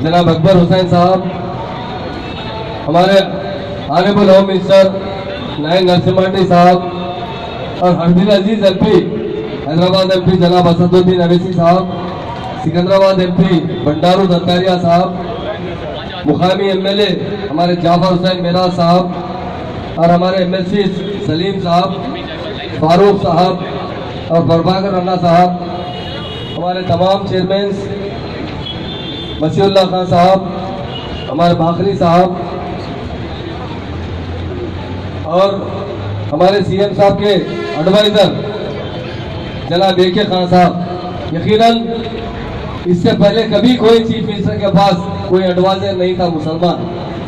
जनाब अकबर हुसैन साहब, हमारे ऑनरेबल होम मिनिस्टर नायब नरसिम्हा साहब और हरदिल अजीज एमपी हैदराबाद एमपी जनाब असदुद्दीन अवैसी साहब, सिकंदराबाद एमपी बंडारू दत्तारिया साहब, मुकामी एमएलए हमारे जाफर हुसैन मेराज साहब और हमारे एमएलसी सलीम साहब, फारूक साहब और प्रभाकर रन्ना साहब, हमारे तमाम चेयरमैन मसीउल्लाह खान साहब, हमारे बाखरी साहब और हमारे सीएम साहब के एडवाइजर जनाब AK खान साहब। यकीनन इससे पहले कभी कोई चीफ मिनिस्टर के पास कोई एडवाइजर नहीं था मुसलमान।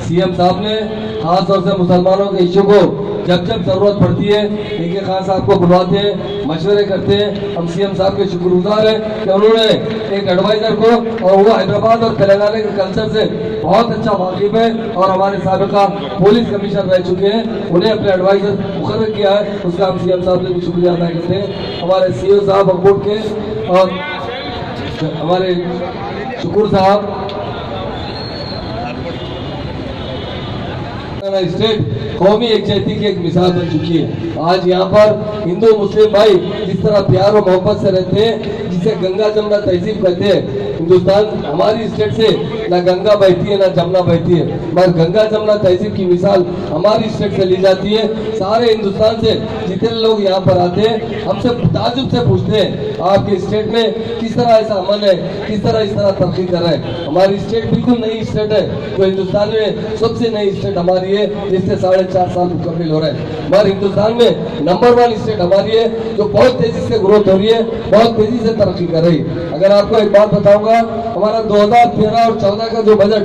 सीएम साहब ने खास तौर से मुसलमानों के इश्यू को जब जब जरूरत पड़ती है AK खान साहब को बुलाते हैं, मशवरे करते हैं। हम सीएम साहब के शुक्रगुजार हैं कि उन्होंने एक एडवाइजर को, और वो हैदराबाद और तेलंगाना के कल्चर से बहुत अच्छा वाकिफ है और हमारे साबिका पुलिस कमिश्नर रह चुके हैं, उन्हें अपने एडवाइजर मुकर्रर किया है, उसका हम सीएम साहब से भी शुक्रिया अदा करते हैं। हमारे CEO साहब अकबोट के और हमारे शुक्र साहब, स्टेट कौमी एकजहती की एक मिसाल बन चुकी है। आज यहाँ पर हिंदू मुस्लिम भाई जिस तरह प्यार और मोहब्बत से रहते हैं, जिसे गंगा जमुना तहजीब कहते हैं। हिंदुस्तान हमारी स्टेट से ना गंगा बहती है ना जमुना बहती है, मगर गंगा जमुना तहजीब की मिसाल हमारी स्टेट से ली जाती है। सारे हिंदुस्तान से जितने लोग यहाँ पर आते हैं हमसे ताजुब से पूछते हैं आपके स्टेट में किस तरह ऐसा अमन है, किस तरह इस तरह तरक्की कर रहे हैं। हमारी स्टेट बिल्कुल नई स्टेट है, जो हिंदुस्तान में सबसे नई स्टेट हमारी है, जिससे 4.5 साल मुकम्मल हो रहे हैं। मगर हिंदुस्तान में नंबर 1 स्टेट हमारी है, जो बहुत तेजी से ग्रोथ हो रही है, बहुत तेजी से तरक्की कर रही है। अगर आपको एक बात बताऊंगा, हमारा 2013 और 14 का जो बजट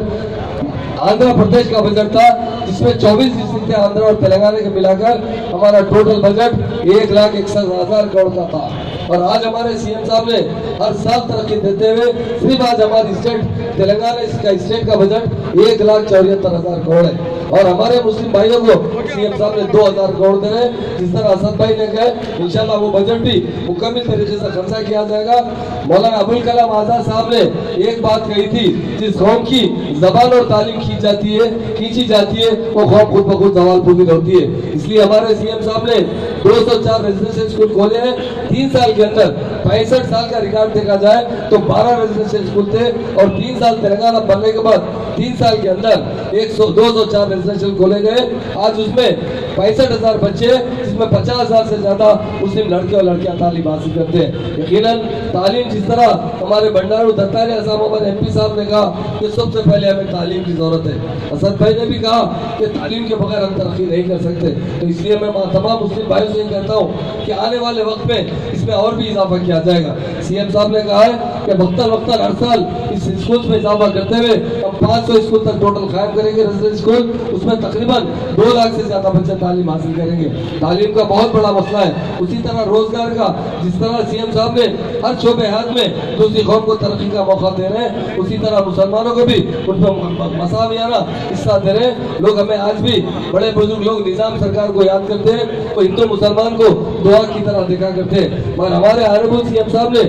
आंध्र प्रदेश का बजट था, जिसमें 24 डिस्ट्रिक्ट थे आंध्र और तेलंगाना के मिलाकर, हमारा टोटल बजट 1,61,000 करोड़ का था। और आज हमारे सीएम साहब ने हर साल तरक्की देते हुए सिर्फ आज हमारी स्टेट तेलंगाना का स्टेट का बजट 1,74,000 करोड़ है। और हमारे मुस्लिम भाइयों को सीएम साहब ने 2,000 करोड़ दे रहे हैं। जिस तरह असद भाई ने कहा, इंशाल्लाह वो बजट भी मुकम्मल तरीके से खर्चा किया जाएगा। मौलाना अबुल कलाम आजाद साहब ने एक बात कही थी, जिस कौम की जबान और तालीम खींची जाती है वो कौम खुद ब खुद जवाल पूरी होती है। इसलिए हमारे सीएम साहब ने 204 रेजिडेंशियल स्कूल खोले हैं। 3 साल के अंदर 65 साल का रिकॉर्ड देखा जाए तो 12 रेजिडेंशियल स्कूल थे, और 3 साल तेलंगाना बनने के बाद 3 साल के अंदर 204 रेजिडेंशियल खोले गए। आज उसमें 65,000 बच्चे, जिसमें 50,000 से ज्यादा मुस्लिम लड़के और लड़कियां तालीम हासिल करते हैं। यकीनन तालीम, जिस तरह हमारे बंडारू दत्तारिया इस्लामाबाद MP साहब ने कहा कि सबसे पहले हमें तालीम की जरूरत है, असद भाई ने भी कहा कि तालीम के बगैर हम तरक्की नहीं कर सकते। तो इसलिए मैं तमाम मुस्लिम भाइयों से कहता हूँ कि आने वाले वक्त में इसमें और भी इजाफा किया जाएगा। सीएम साहब ने कहा है कि वक्तन हर साल इस स्कूल में इजाफा करते हुए हम 500 स्कूल तक टोटल कायम करेंगे रेजिडेंशियल स्कूल। उसमें तकरीबन 2 लाख से ज्यादा बच्चे तालीम हासिल करेंगे। तालीम का बहुत बड़ा मसला है। उसी तरह रोजगार का, जिस तरह सीएम साहब ने हर शोबे हाथ में दूसरी कौम को तरक्की का मौका दे रहे हैं, उसी तरह मुसलमानों को भी उनमें मसावियाना हिस्सा दे रहे हैं। लोग हमें आज भी, बड़े बुजुर्ग लोग निजाम सरकार को याद करते हैं, वो हिंदू मुसलमान को दुआ की तरह देखा करते हैं। मगर हमारे ऑनरेबल सीएम साहब ने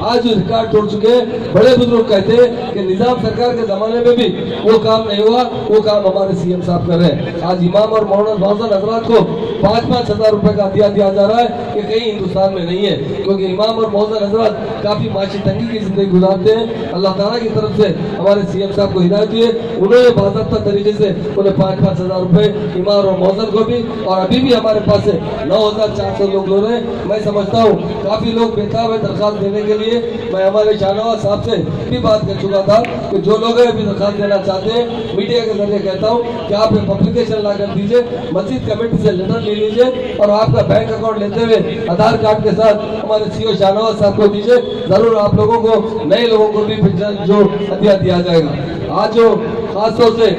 आज जो रिकॉर्ड तोड़ चुके हैं। बड़े बुजुर्ग कहते हैं कि निजाम सरकार के जमाने में भी वो काम नहीं हुआ, वो काम हमारे सीएम साहब कर रहे हैं। आज इमाम और मौलाना हजरात को 5-5 हजार रुपए का दिया जा रहा है, कि कहीं हिंदुस्तान में नहीं है, क्योंकि इमाम और मौलाना हजरात काफी माशी तंगी की जिंदगी गुजारते हैं। अल्लाह ताला की तरफ से हमारे सीएम साहब को हिदायत दी है, उन्होंने बाज़ाब्ता तरीके से उन्हें 5-5 हजार रुपए इमाम और मौलाना को भी, और अभी भी हमारे पास से 9,400 लोग लो रहे हैं। मैं समझता हूँ काफी लोग बेताब है दरखास्त देने के लिए। मैं हमारे शाहनवाज साहब से भी बात कर चुका था कि जो लोग अभी दरखास्त देना चाहते हैं, मीडिया के जरिए कहता हूँ कि आप पब्लिकेशन ला कर दीजिए, मस्जिद कमेटी से लेटर ले लीजिए और आपका बैंक अकाउंट लेते हुए आधार कार्ड के साथ हमारे CEO शाहनवाज साहब को दीजिए। जरूर आप लोगों को, नए लोगों को भी जो हदिया दिया जाएगा। आज जो खासतौर से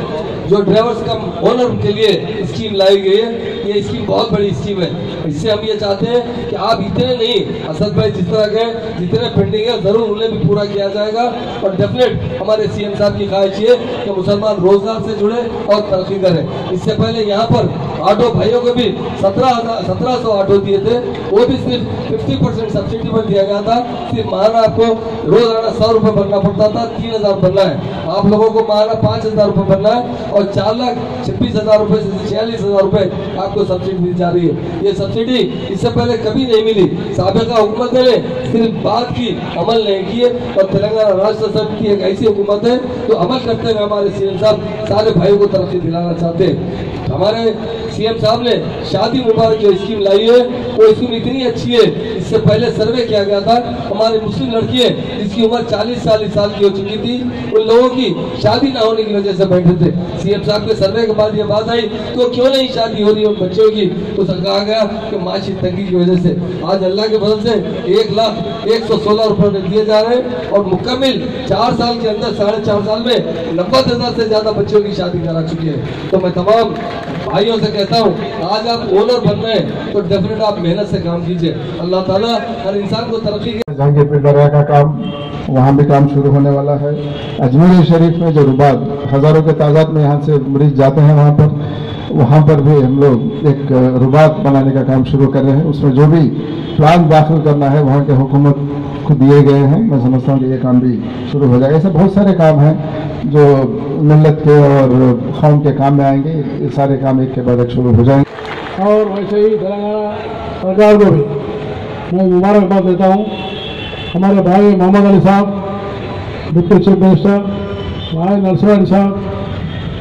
जो ड्राइवर्स कम ओनर के लिए स्कीम लाई गई है, ये स्कीम बहुत बड़ी स्कीम है। इससे हम ये चाहते हैं कि आप इतने नहीं, असद भाई जिस तरह के जितने पेंडिंग है जरूर उन्हें भी पूरा किया जाएगा। और डेफिनेट हमारे सीएम साहब की ख्वाहिश है कि मुसलमान रोजगार से जुड़े और तरक्की करें। इससे पहले यहाँ पर ऑटो भाइयों को भी 1700 ऑटो दिए थे, वो भी सिर्फ 50% सब्सिडी पर दिया गया था। सिर्फ महाना आपको रोजाना 100 रुपए भरना पड़ता था, 3000 भरना है। आप लोगों को महाना 5000 रुपए भरना है और 4,26,000 रुपए से 46,000 रुपए आपको सब्सिडी दी जा रही है। ये सब्सिडी इससे पहले कभी नहीं मिली। साबिका हुकूमत ने सिर्फ बात की, अमल नहीं किए। और तेलंगाना राष्ट्र समिति एक ऐसी हुकूमत है तो अमल करते हुए हमारे सीएम साहब सारे भाइयों को तरक्की दिलाना चाहते हैं। हमारे सीएम साहब ने शादी मुबारक जो स्कीम लाई है वो स्कीम इतनी अच्छी है। इससे पहले सर्वे किया गया था, हमारी मुस्लिम लड़की है जिसकी उम्र 40 साल की हो चुकी थी, उन लोगों की शादी ना होने की वजह से बैठे थे। सीएम साहब के सर्वे के बाद ये बात आई तो क्यों नहीं शादी हो रही उन बच्चों की, तो कहा गया कि माशी तंगी की वजह से। आज अल्लाह के फजल से 1,01,16 रुपए दिए जा रहे हैं और मुकम्मिल 4 साल के अंदर 4.5 साल में 90,000 से ज्यादा बच्चों की शादी करा चुके हैं। तो मैं तमाम भाइयों से कहता हूँ, आज आप ओनर बन रहे हैं तो डेफिनेट आप मेहनत से काम कीजिए। अल्लाह ताला हर इंसान को तरक्की के। जहांगीरपुर दरगाह का काम, वहाँ भी काम शुरू होने वाला है। अजमेर शरीफ में जो रुबात हजारों के तादाद में यहाँ से मरीज जाते हैं, वहाँ पर भी हम लोग एक रुबात बनाने का काम शुरू कर रहे हैं। उसमें जो भी प्लान दाखिल करना है वहाँ के हुकूमत को दिए गए हैं। मैं समझता हूँ कि ये काम भी शुरू हो जाएगा। ऐसे बहुत सारे काम हैं जो मिल्लत के और कौम के काम में आएंगे। ये सारे काम एक के बाद एक शुरू हो जाएंगे। और वैसे ही तेलंगाना सरकार को भी मैं मुबारकबाद देता हूँ। हमारे भाई मोहम्मद अली साहब डिप्टी चीफ मिनिस्टर, भाई नरसिम्हा साहब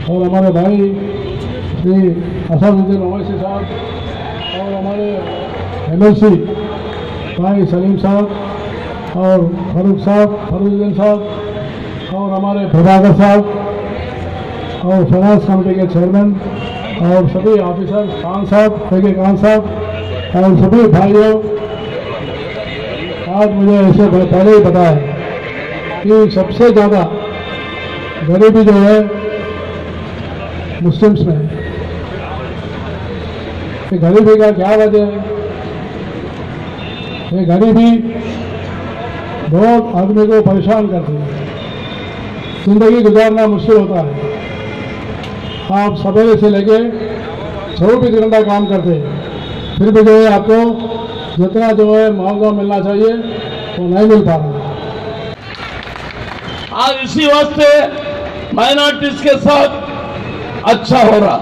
और हमारे भाई श्री असदुद्दीन ओवैसी साहब और हमारे MLC भाई सलीम साहब और फारूक साहब, फरूजुद्दीन साहब और हमारे प्रभाकर साहब और फाइनेंस कमेटी के चेयरमैन और सभी ऑफिसर, खान साहब, फेके खान साहब और सभी भाइयों, आज मुझे ऐसे पहले ही पता है कि सबसे ज़्यादा गरीबी जो है मुस्लिम्स में है। ये गरीबी का क्या वजह है? ये गरीबी बहुत आदमी को परेशान करती है, जिंदगी गुजारना मुश्किल होता है। आप सवेरे से लेके 24 घंटा काम करते हैं, फिर भी जो है आपको जितना जो है मुआवजा मिलना चाहिए वो नहीं मिल पा रहा। आज इसी वास्ते माइनॉरिटीज के साथ अच्छा हो रहा,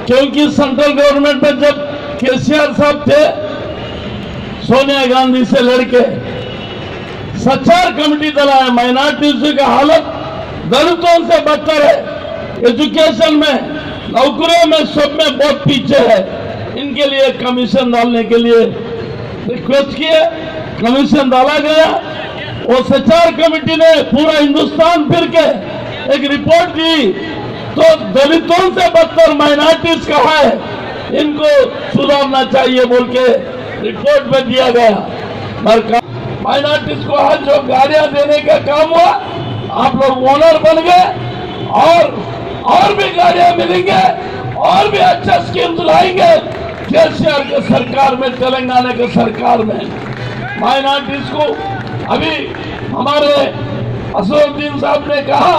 क्योंकि सेंट्रल गवर्नमेंट में जब केसीआर साहब थे, सोनिया गांधी से लड़के सचार कमेटी चलाए। माइनॉरिटीज का हालत दलितों से बदतर है। एजुकेशन में, नौकरियों में, सब में बहुत पीछे है। इनके लिए कमीशन डालने के लिए रिक्वेस्ट किए, कमीशन डाला गया। और सचार कमेटी ने पूरा हिंदुस्तान फिर के एक रिपोर्ट दी तो दलितों से बदतर माइनॉरिटीज कहा है, इनको सुधारना चाहिए बोल के रिपोर्ट में दिया गया। माइनॉरिटीज को आज जो गाड़ियां देने का काम हुआ, आप लोग ओनर बन गए और भी गाड़ियां मिलेंगे और भी अच्छा स्कीम लाएंगे। केसीआर के सरकार में, तेलंगाना के सरकार में माइनॉरिटीज को अभी हमारे असदुद्दीन साहब ने कहा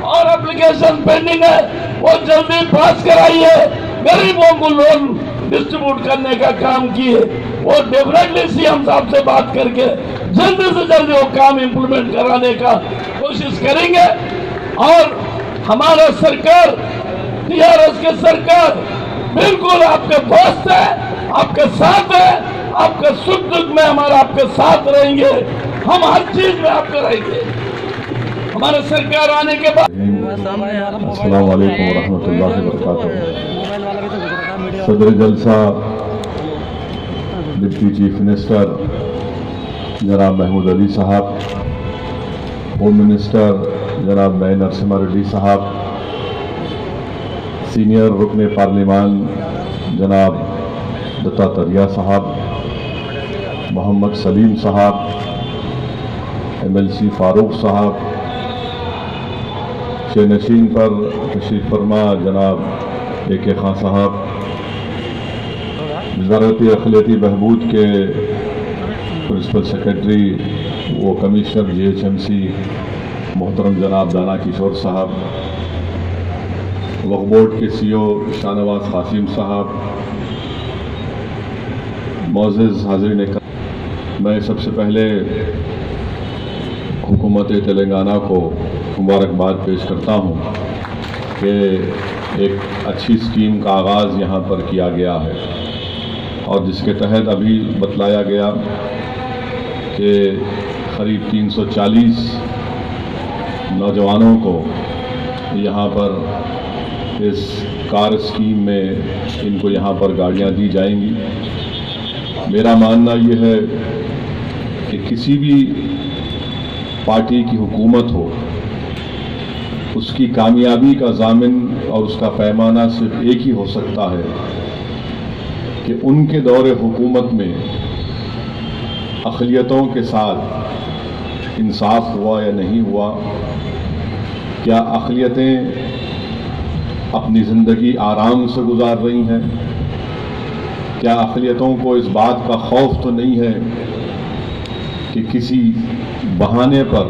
और एप्लीकेशन पेंडिंग है, वो जल्दी पास कराइए। गरीबों को लोन डिस्ट्रीब्यूट करने का काम किए। वो डेफिनेटली सीएम साहब से बात करके जल्दी से जल्दी वो काम इंप्लीमेंट कराने का कोशिश करेंगे। और हमारा सरकार, टीआरएस की सरकार बिल्कुल आपके दोस्त है, आपके साथ है। आपके सुख दुख में हमारा आपके साथ रहेंगे, हम हर चीज में आपके रहेंगे। हमारे सरकार आने के बाद अस्सलाम वालेकुम रहमतुल्लाहि व बरकातहू। सदर जलसा डिप्टी चीफ मिनिस्टर जनाब महमूद अली साहब, होम मिनिस्टर जनाब नए नरसिम्हा रेड्डी साहब, सीनियर रुकने पार्लिमान जनाब दत्तात्रेय साहब, मोहम्मद सलीम साहब, MLC फारूक साहब, शेनशीन पर तशरीफ फरमा जनाब AK खान साहब, वज़ारत अक़लियती बहबूद के प्रिंसिपल सेक्रेटरी वो कमिश्नर GHMC मोहतरम जनाब दाना किशोर साहब, वक्फ बोर्ड के CEO शाहनवाज कासिम साहब, मोअज़्ज़िज़ हाज़रीन, मैं सबसे पहले हुकूमत तेलंगाना को मुबारकबाद पेश करता हूँ कि एक अच्छी स्कीम का आगाज़ यहाँ पर किया गया है और जिसके तहत अभी बतलाया गया कि करीब 340 नौजवानों को यहाँ पर इस कार स्कीम में इनको यहाँ पर गाड़ियाँ दी जाएंगी। मेरा मानना ये है कि किसी भी पार्टी की हुकूमत हो, उसकी कामयाबी का ज़ामिन और उसका पैमाना सिर्फ एक ही हो सकता है कि उनके दौरे हुकूमत में अक़लियतों के साथ इंसाफ हुआ या नहीं हुआ, क्या अक़लियतें अपनी ज़िंदगी आराम से गुजार रही हैं, क्या अक़लियतों को इस बात का खौफ तो नहीं है कि किसी बहाने पर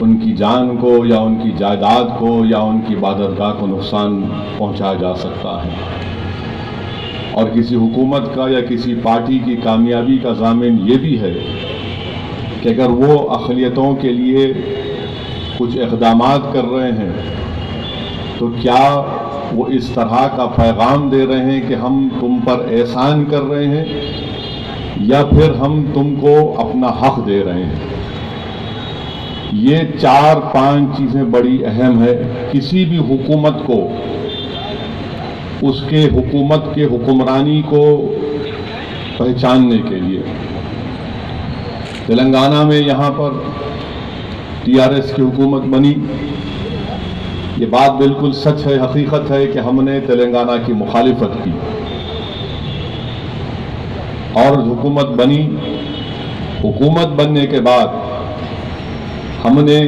उनकी जान को या उनकी जायदाद को या उनकी इबादतगाह को नुकसान पहुंचाया जा सकता है। और किसी हुकूमत का या किसी पार्टी की कामयाबी का ज़ामिन ये भी है कि अगर वो अक़लियतों के लिए कुछ इक़दामात कर रहे हैं तो क्या वो इस तरह का पैगाम दे रहे हैं कि हम तुम पर एहसान कर रहे हैं या फिर हम तुमको अपना हक दे रहे हैं। ये 4-5 चीज़ें बड़ी अहम है किसी भी हुकूमत को उसके हुकूमत के हुक्मरानी को पहचानने के लिए। तेलंगाना में यहाँ पर TRS की हुकूमत बनी, ये बात बिल्कुल सच है, हकीकत है कि हमने तेलंगाना की मुखालिफत की और हुकूमत बनी। हुकूमत बनने के बाद हमने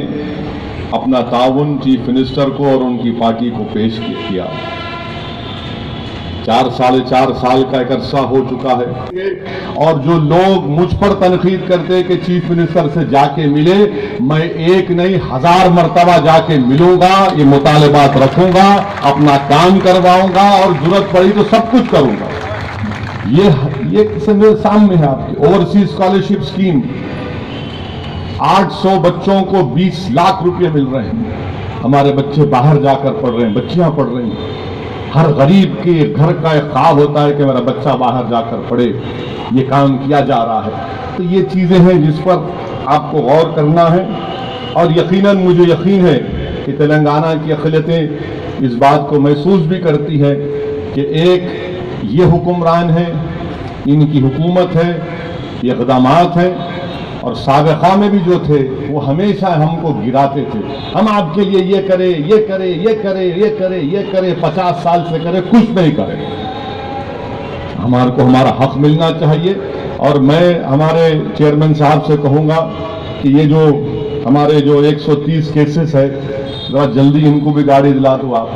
अपना ताउन चीफ मिनिस्टर को और उनकी पार्टी को पेश किया। 4-4.5 साल का एक अरसा हो चुका है और जो लोग मुझ पर तनकीद करते कि चीफ मिनिस्टर से जाके मिले, मैं एक नहीं 1000 मरतबा जाके मिलूंगा, ये मुतालबात रखूंगा, अपना काम करवाऊंगा और जरूरत पड़ी तो सब कुछ करूंगा। ये मेरे सामने है आपकी ओवरसीज स्कॉलरशिप स्कीम। 800 बच्चों को 20 लाख रुपए मिल रहे हैं। हमारे बच्चे बाहर जाकर पढ़ रहे हैं, बच्चियां पढ़ रही हैं। हर गरीब के घर का एक ख्वाब होता है कि मेरा बच्चा बाहर जाकर पढ़े, ये काम किया जा रहा है। तो ये चीज़ें हैं जिस पर आपको गौर करना है और यकीनन मुझे यकीन है कि तेलंगाना की अक़लियतें इस बात को महसूस भी करती है कि एक ये हुक्मरान है, इनकी हुकूमत है, ये इक़दामात हैं और साबिक़ा में भी जो थे वो हमेशा हमको गिराते थे, हम आपके लिए ये करें, ये करें, ये करें, ये करें, ये करें, 50 साल से करें, कुछ नहीं करें। हमारे को हमारा हक मिलना चाहिए। और मैं हमारे चेयरमैन साहब से कहूँगा कि ये जो हमारे जो 130 केसेस है, जरा जल्दी इनको भी गाड़ी दिला दो। आप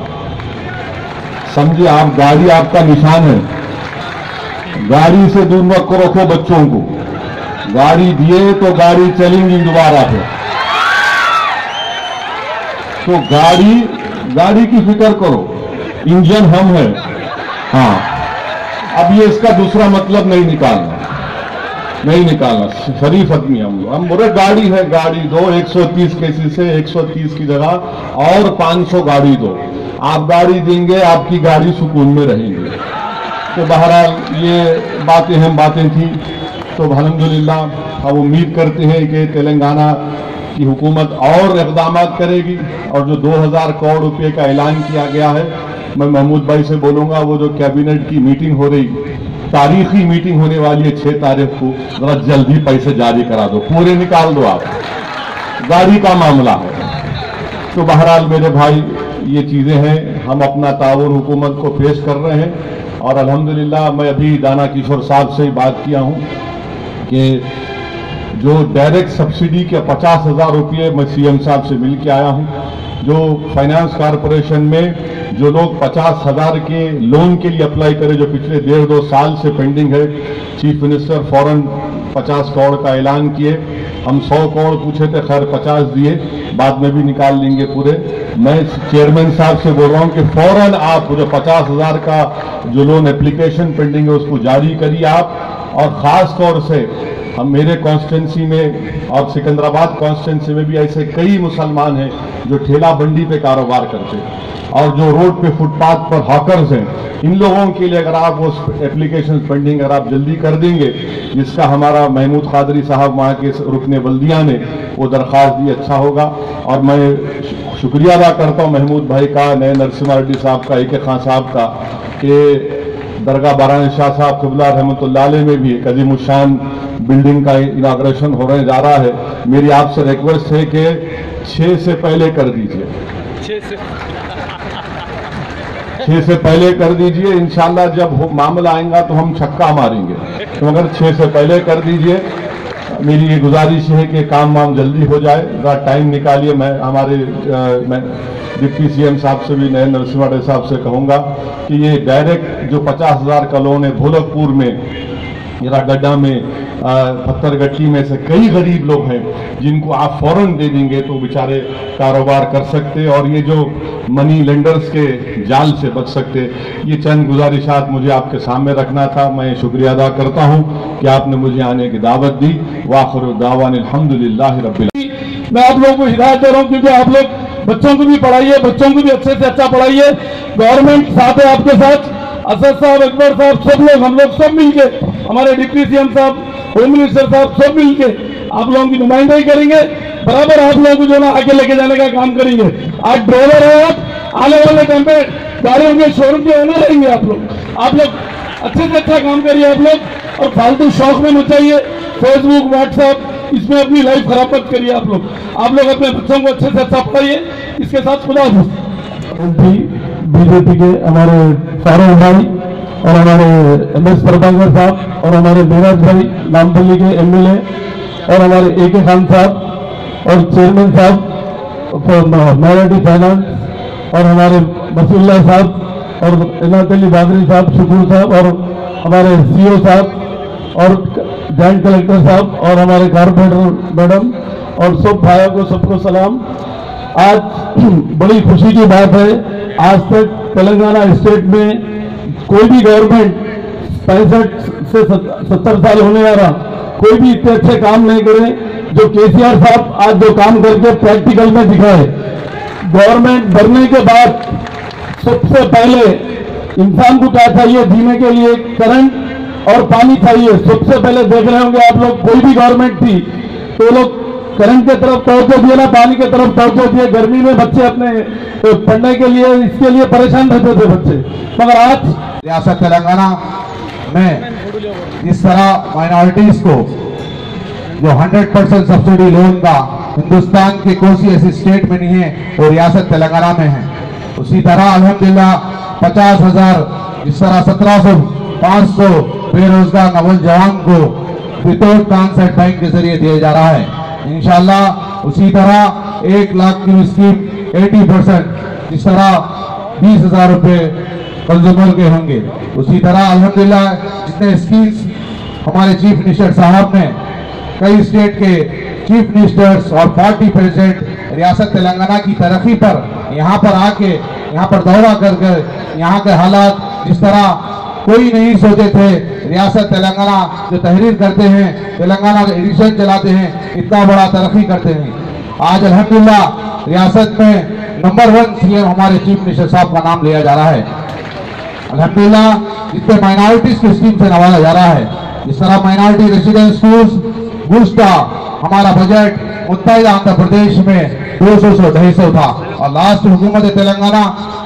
समझिए, आप गाड़ी आपका निशान है, गाड़ी से दूर मत रखो बच्चों को। गाड़ी दिए तो गाड़ी चलेंगी दोबारा से, तो गाड़ी की फिक्र करो, इंजन हम है। हाँ, अब ये इसका दूसरा मतलब नहीं निकालना, शरीफ आदमी हम लोग। हम बोले गाड़ी है, गाड़ी दो, 130 केसेस से 130 की जगह और 500 गाड़ी दो। आप गाड़ी देंगे, आपकी गाड़ी सुकून में रहेंगे। तो बहरहाल ये बातें अहम बातें थी। तो अल्हम्दुलिल्लाह हम उम्मीद करते हैं कि तेलंगाना की हुकूमत और इक़दामात करेगी और जो 2000 करोड़ रुपए का ऐलान किया गया है, मैं महमूद भाई से बोलूँगा वो जो कैबिनेट की मीटिंग हो रही, तारीखी मीटिंग होने वाली है 6 तारीख को, जरा जल्दी पैसे जारी करा दो, पूरे निकाल दो। आप गाड़ी का मामला है। तो बहरहाल मेरे भाई ये चीज़ें हैं, हम अपना ताउन हुकूमत को पेश कर रहे हैं और अल्हम्दुलिल्लाह मैं अभी दाना किशोर साहब से ही बात किया हूँ कि जो डायरेक्ट सब्सिडी के 50,000 रुपये मैं CM साहब से मिल के आया हूँ। जो फाइनेंस कॉरपोरेशन में जो लोग 50,000 के लोन के लिए अप्लाई करें, जो पिछले 1.5-2 साल से पेंडिंग है, चीफ मिनिस्टर फौरन 50 करोड़ का ऐलान किए। हम 100 करोड़ पूछे थे, खैर 50 दिए। बाद में भी निकाल लेंगे पूरे। मैं चेयरमैन साहब से बोल रहा हूं कि फौरन आप जो 50,000 का जो लोन एप्लीकेशन पेंडिंग है उसको जारी करिए आप। और ख़ास तौर से हम मेरे कॉन्स्टिट्यूंसी में और सिकंदराबाद कॉन्स्टिट्यूंसी में भी ऐसे कई मुसलमान हैं जो ठेला बंडी पे कारोबार करते हैं और जो रोड पे फुटपाथ पर हॉकर्स हैं। इन लोगों के लिए अगर आप वो एप्लीकेशन पेंडिंग अगर आप जल्दी कर देंगे, जिसका हमारा महमूद कादरी साहब वहाँ के रुकने बल्दिया ने वो दरख्वास्त दी, अच्छा होगा। और मैं शुक्रिया अदा करता हूँ महमूद भाई का, नए नरसिम्हा रेड्डी साहब का, AK खान साहब का, कि दरगाह बारानी शाह साहब क़िबला रहमतुल्लाह अलैह में भी एक अज़ीमुश्शान बिल्डिंग का इनाग्रेशन होने जा रहा है। मेरी आपसे रिक्वेस्ट है कि 6 से पहले कर दीजिए, 6 से पहले कर दीजिए। इंशाल्लाह जब मामला आएगा तो हम छक्का मारेंगे, तो अगर 6 से पहले कर दीजिए। मेरी ये गुजारिश है कि काम वाम जल्दी हो जाए, ज़रा टाइम निकालिए। मैं डिप्टी CM साहब से भी, नए नरसिम्हा रेड्डी साहब से कहूँगा कि ये डायरेक्ट जो 50,000 का लोन है भोलकपुर में, गड्ढा में, पत्थरगट्टी में से कई गरीब लोग हैं जिनको आप फौरन दे देंगे तो बेचारे कारोबार कर सकते और ये जो मनी लेंडर्स के जाल से बच सकते। ये चंद गुजारिशात मुझे आपके सामने रखना था। मैं शुक्रिया अदा करता हूँ कि आपने मुझे आने की दावत दी। वाखिर दावान अल्हम्दुलिल्लाहि रब्बिल आलमीन। मैं आप लोगों को हिदायत दे रहा हूँ, क्योंकि आप लोग बच्चों को भी पढ़ाइए, बच्चों को भी अच्छे से अच्छा पढ़ाइए। गवर्नमेंट साथ है आपके साथ, असद साहब, अकबर साहब, सब लोग, हम लोग सब मिलके, हमारे डिप्टी CM साहब, होम मिनिस्टर साहब, सब मिलके आप लोगों की नुमाइंदगी करेंगे। बराबर आप लोगों को जो ना आगे लेके जाने का काम करेंगे। आज ड्राइवर है आप, आने वाले टाइम पे गाड़ियों के शोरूम के ओनर रहेंगे आप लोग अच्छे से अच्छा काम करिए आप लोग, और फालतू शौक में मत चाहिए। फेसबुक, व्हाट्सएप, इसमें अपनी लाइफ खराब मत करिए आप लोग अपने बच्चों को अच्छे से अच्छा पढ़ाइए। इसके साथ खुदा बीजेपी के हमारे फारूक भाई और हमारे MS प्रभाकर साहब और हमारे मेराज भाई नामपल्ली के MLA और हमारे AK खान साहब और चेयरमैन साहब माइनॉरिटी फाइनेंस और हमारे मसूल्ला साहब और इनायत अली बादरी साहब, शुक्र साहब और हमारे CO साहब और जॉइंट कलेक्टर साहब और हमारे कॉर्पोरेटर मैडम और सब भाइयों को सबको सलाम। आज बड़ी खुशी की बात है, आज तक तेलंगाना स्टेट में कोई भी गवर्नमेंट 65 से 70 साल होने आ रहा, कोई भी इतने अच्छे काम नहीं करे जो KCR साहब आज जो काम करके प्रैक्टिकल में दिखाए। गवर्नमेंट बनने के बाद सबसे पहले इंसान को क्या चाहिए? जीने के लिए करंट और पानी चाहिए। सबसे पहले देख रहे होंगे आप लोग, कोई भी गवर्नमेंट थी तो लोग करंट की तरफ तवज्जो दिए ना पानी की तरफ तवज्जो दिए। गर्मी में बच्चे अपने पढ़ने के लिए इसके लिए परेशान रहते थे बच्चे, मगर आज रियासत तेलंगाना में इस तरह माइनॉरिटीज को जो 100% सब्सिडी लोन का हिंदुस्तान के कोई ऐसी स्टेट में नहीं है वो रियासत तेलंगाना में है। उसी तरह अल्हम्दुलिल्लाह 50,000 इस तरह 1700-500 बेरोजगार नौजवान को विदाउट कॉन्सेप्ट बैंक के जरिए दिया जा रहा है। इंशाल्लाह उसी तरह 1 लाख की स्कीम 80% इस तरह 20,000 रुपए कंज्यूमर के होंगे। उसी तरह अल्हम्दुलिल्लाह जितने स्कीम्स हमारे चीफ मिनिस्टर साहब ने, कई स्टेट के चीफ मिनिस्टर्स और पार्टी प्रेसिडेंट रियासत तेलंगाना की तरक्की पर यहाँ पर आके यहाँ पर दौरा कर यहाँ के हालात जिस तरह कोई नहीं सोचे थे, रियासत तेलंगाना जो तहरीर करते हैं, तेलंगाना एडिशन चलाते हैं, इतना बड़ा तरक्की करते हैं। आज अल्हम्दुलिल्लाह रियासत में नंबर 1 CM हमारे चीफ मिनिस्टर साहब का नाम लिया जा रहा है। अल्हम्दुलिल्लाह जितने माइनॉरिटीज की स्कीम से नवाजा जा रहा है, इस तरह माइनॉरिटी रेसिडेंस स्कूल्स गुज़श्ता हमारा बजट मुत्तहिदा आंध्र प्रदेश में 200 से 250 था और लास्ट हुकूमत तेलंगाना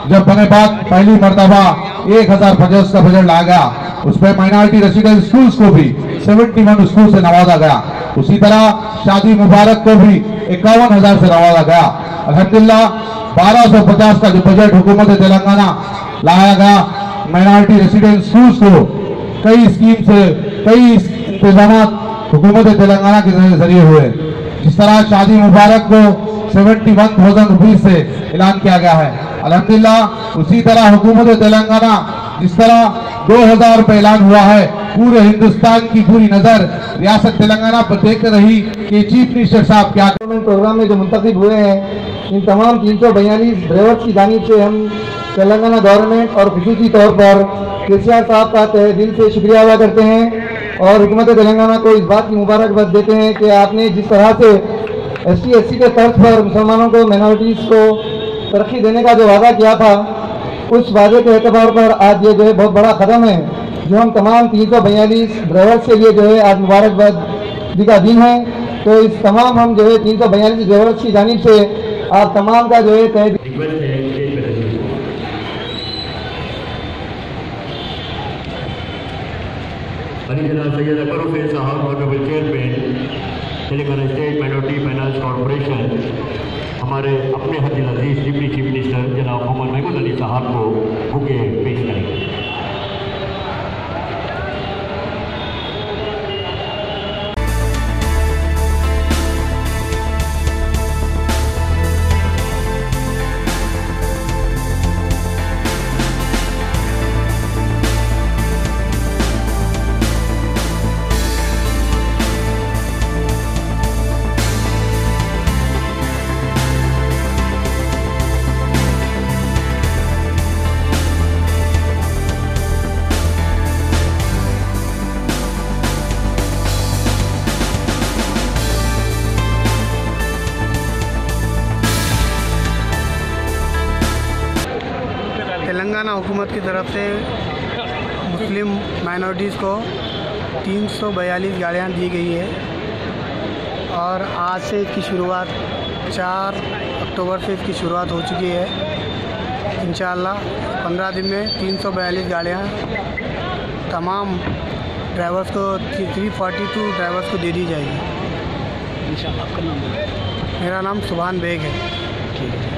जब बने बाद पहली मरतबा 1000 बजट का बजट लाया गया। उसमें माइनॉरिटी रेसिडेंस स्कूल्स को भी 71 स्कूल से नवाजा गया। उसी तरह शादी मुबारक को भी 51,000 से नवाजा गया। अल्हम्दुलिल्लाह 1250 का जो बजट हुकूमत तेलंगाना लाया गया, माइनॉरिटी रेसिडेंस स्कूल्स को कई स्कीम से कई इंतजाम हुकूमत तेलंगाना के जरिए हुए। जिस तरह शादी मुबारक को 71,000 रुपीज से ऐलान किया गया है। अल्हम्दुलिल्लाह उसी तरह हुकूमत तेलंगाना जिस तरह 2,000 रुपए ऐलान हुआ है, पूरे हिंदुस्तान की पूरी नजर रियासत तेलंगाना पर देख रही कि चीफ मिनिस्टर साहब क्या प्रोग्राम में जो मुंतखब हुए हैं, इन तमाम 342 ड्राइवर्स की जानिब से हम तेलंगाना गवर्नमेंट और खुसूसी तौर पर केसीआर साहब का तहे दिल से शुक्रिया अदा करते हैं और हुकूमत तेलंगाना को इस बात की मुबारकबाद देते हैं कि आपने जिस तरह से ST/SC के तर्ज पर मुसलमानों को, माइनॉरिटीज़ को तरक्की देने का जो वादा किया था, उस वादे के एतबार पर आज ये जो है बहुत बड़ा कदम है, जो हम तमाम 342 ड्राइवर्स के लिए जो है आज मुबारकबाद का दिन है। तो इस तमाम हम जो है 342 ड्राइवर्स की जानिब से आप तमाम का जो है सैयद अकबर हुसैन साहब honourable chairman Telangana state minority finance corporation, हमारे अपने हद अजीज डिप्टी चीफ मिनिस्टर जनाब मोहम्मद महमूद अली साहब को बुके पेश करेंगे। तेलंगाना हुकूमत की तरफ से मुस्लिम माइनॉरिटीज़ को 342 गाड़ियाँ दी गई है और आज से इसकी शुरुआत 4 अक्टूबर से इसकी शुरुआत हो चुकी है। इंशाअल्लाह 15 दिन में 342 गाड़ियाँ तमाम ड्राइवर्स को 342 ड्राइवर्स को दे दी जाएगी। इंशाअल्लाह। आपका नाम? मेरा नाम सुभान बेग है।